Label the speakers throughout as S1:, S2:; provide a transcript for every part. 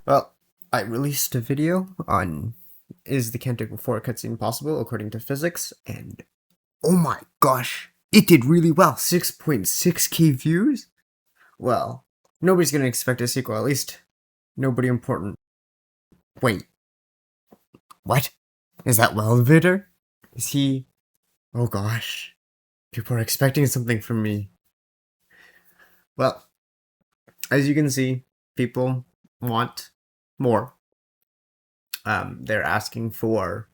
S1: Well, I released a video on is the Cantic before cutscene possible according to physics, and oh my gosh, it did really well. 6.6k views? Well, nobody's gonna expect a sequel, at least nobody important. Wait, what? Is that Welvader? Is he? Oh gosh, people are expecting something from me. Well, as you can see, people want more. They're asking for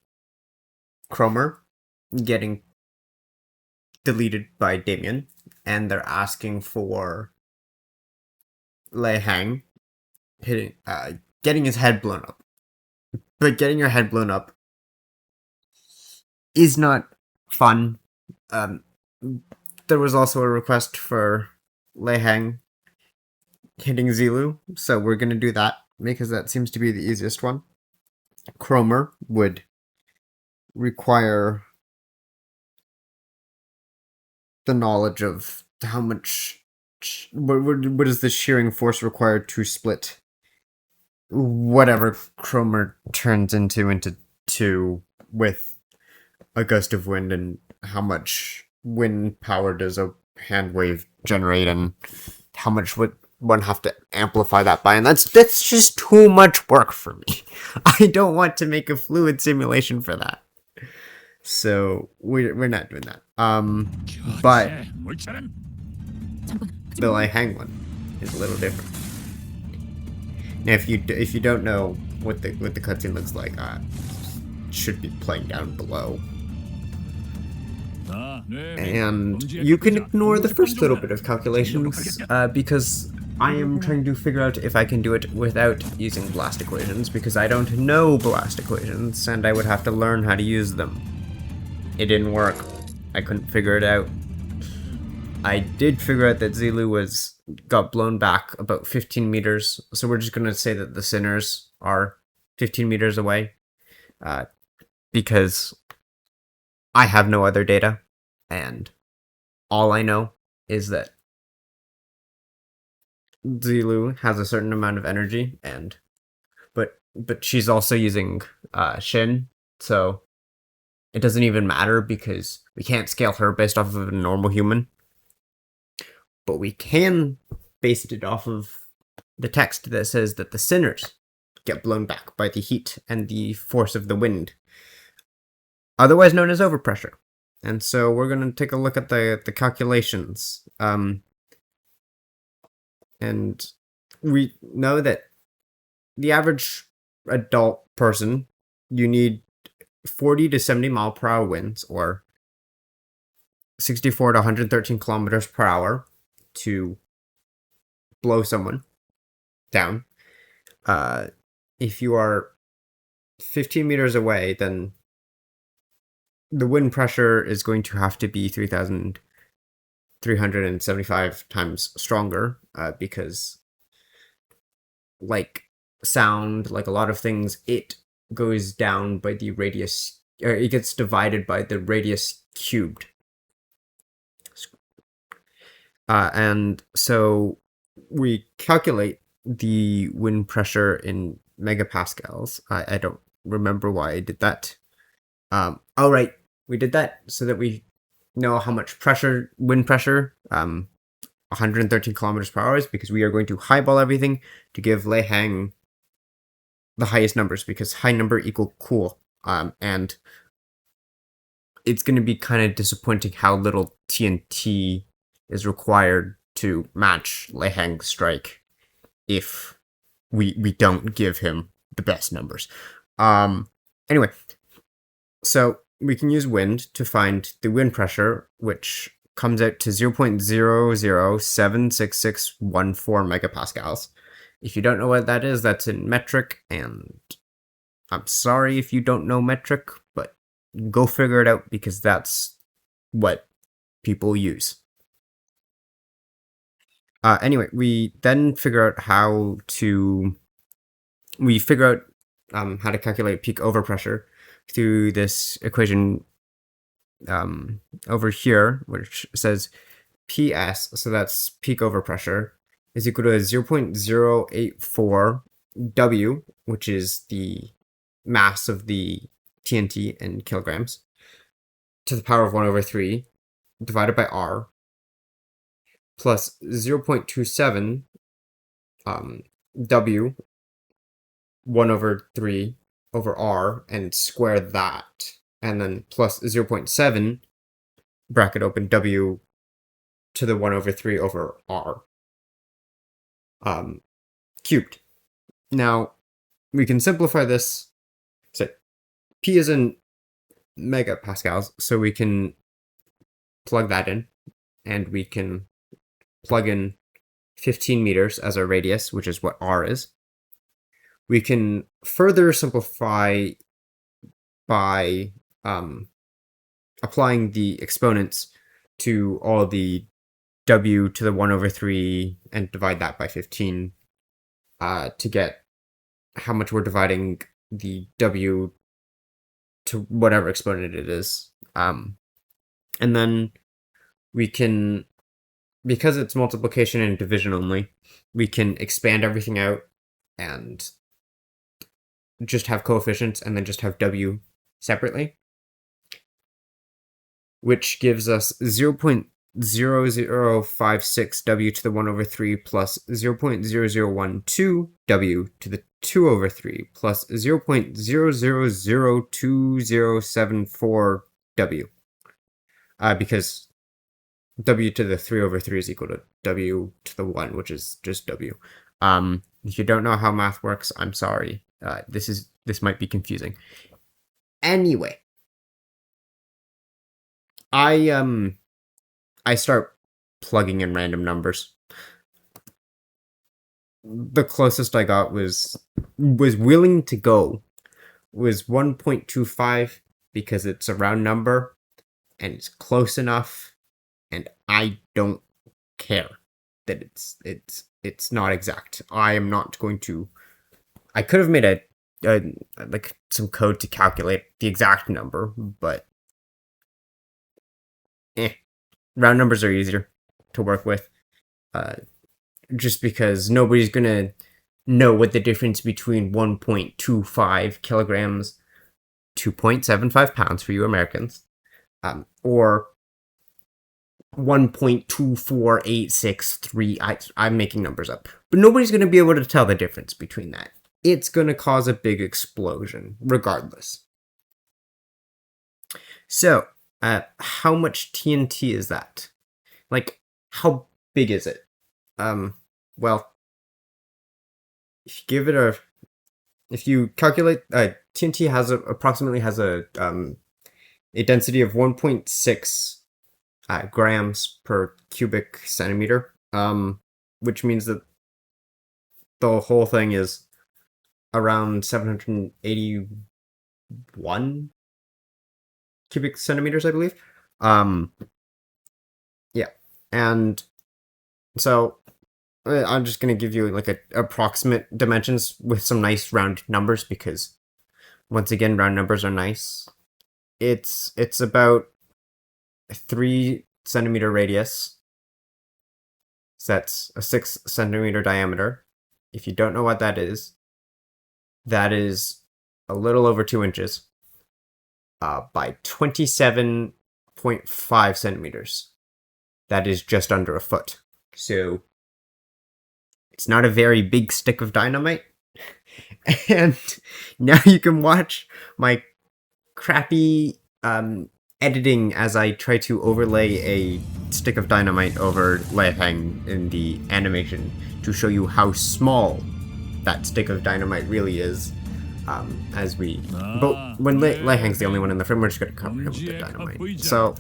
S1: Cromer getting deleted by Damien, and they're asking for Lei Heng getting his head blown up. But getting your head blown up is not fun. Um, there was also a request for Lei Heng hitting Zilu, so we're gonna do that because that seems to be the easiest one. Cromer would require the knowledge of how much. What is the shearing force required to split whatever Cromer turns into two with a gust of wind, and how much wind power does a hand wave generate, and how much would one have to amplify that by, and that's just too much work for me. I don't want to make a fluid simulation for that. So we're not doing that. But the Lei Hang one is a little different. Now, if you don't know what the cutscene looks like, should be playing down below. And you can ignore the first little bit of calculations, because I am trying to figure out if I can do it without using blast equations, because I don't know blast equations, and I would have to learn how to use them. It didn't work. I couldn't figure it out. I did figure out that Zilu got blown back about 15 meters, so we're just gonna say that the sinners are 15 meters away, because I have no other data, and all I know is that Zilu has a certain amount of energy, and but she's also using Shin, so it doesn't even matter because we can't scale her based off of a normal human. But we can base it off of the text that says that the sinners get blown back by the heat and the force of the wind, otherwise known as overpressure. And so we're going to take a look at the calculations. And we know that the average adult person, you need 40 to 70 mile per hour winds, or 64 to 113 kilometers per hour to blow someone down. If you are 15 meters away, then the wind pressure is going to have to be 3,375 times stronger, because, like sound, like a lot of things, it goes down by the radius, or it gets divided by the radius cubed. And so we calculate the wind pressure in megapascals. I don't remember why I did that. Oh, right. We did that so that we know how much wind pressure, 113 kilometers per hour is, because we are going to highball everything to give Lei Heng the highest numbers, because high number equal cool. And it's going to be kind of disappointing how little TNT is required to match Lei Heng's strike if we don't give him the best numbers. Anyway, so we can use wind to find the wind pressure, which comes out to 0.0076614 megapascals. If you don't know what that is, that's in metric, and I'm sorry if you don't know metric, but go figure it out, because that's what people use. Anyway, we then figure out how to calculate peak overpressure through this equation over here, which says PS, so that's peak overpressure, is equal to 0.084 W, which is the mass of the TNT in kilograms, to the power of 1 over 3 divided by R, plus 0.27 W 1 over 3 over R, and square that, and then plus 0.7 bracket open W to the 1 over 3 over R cubed. Now, we can simplify this. So P is in megapascals, so we can plug that in, and we can plug in 15 meters as our radius, which is what R is. We can further simplify by applying the exponents to all the W to the 1 over 3 and divide that by 15 to get how much we're dividing the W to whatever exponent it is. And then we can, because it's multiplication and division only, we can expand everything out and just have coefficients and then just have W separately, which gives us 0.0056 W to the 1 over 3 plus 0.0012 W to the 2 over 3 plus 0.000274 W. Because W to the 3 over 3 is equal to W to the 1, which is just W. If you don't know how math works, I'm sorry. This might be confusing. Anyway, I start plugging in random numbers. The closest I got was willing to go was 1.25 because it's a round number and it's close enough, and I don't care that it's not exact. I am not going to. I could have made a like some code to calculate the exact number, but round numbers are easier to work with. Just because nobody's gonna know what the difference between 1.25 kilograms, 2.75 pounds for you Americans, or 1.24863. I'm making numbers up, but nobody's gonna be able to tell the difference between that. It's gonna cause a big explosion, regardless. So, how much TNT is that? Like, how big is it? Well, if you calculate, TNT approximately has a density of 1.6 grams per cubic centimeter, which means that the whole thing is around 781 cubic centimeters, I believe. Yeah, and so I'm just going to give you like approximate dimensions with some nice round numbers, because once again, round numbers are nice. It's about a 3 centimeter radius. So that's a 6 centimeter diameter. If you don't know what that is a little over 2 inches by 27.5 centimeters. That is just under a foot. So it's not a very big stick of dynamite. And now you can watch my crappy editing as I try to overlay a stick of dynamite over Lei Heng in the animation to show you how small that stick of dynamite really is. But when Lei Heng's the only one in the frame, we're just going to cover him with the dynamite. So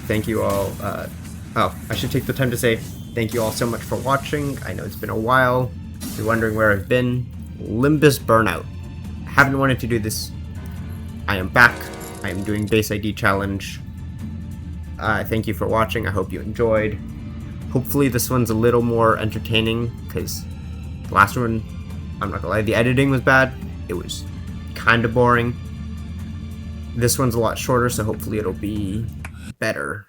S1: thank you all. I should take the time to say thank you all so much for watching. I know it's been a while. If you're wondering where I've been, Limbus Burnout. I haven't wanted to do this. I am back. I am doing Base ID Challenge. Thank you for watching. I hope you enjoyed. Hopefully this one's a little more entertaining, because the last one, I'm not gonna lie, the editing was bad. It was kind of boring. This one's a lot shorter, so hopefully it'll be better.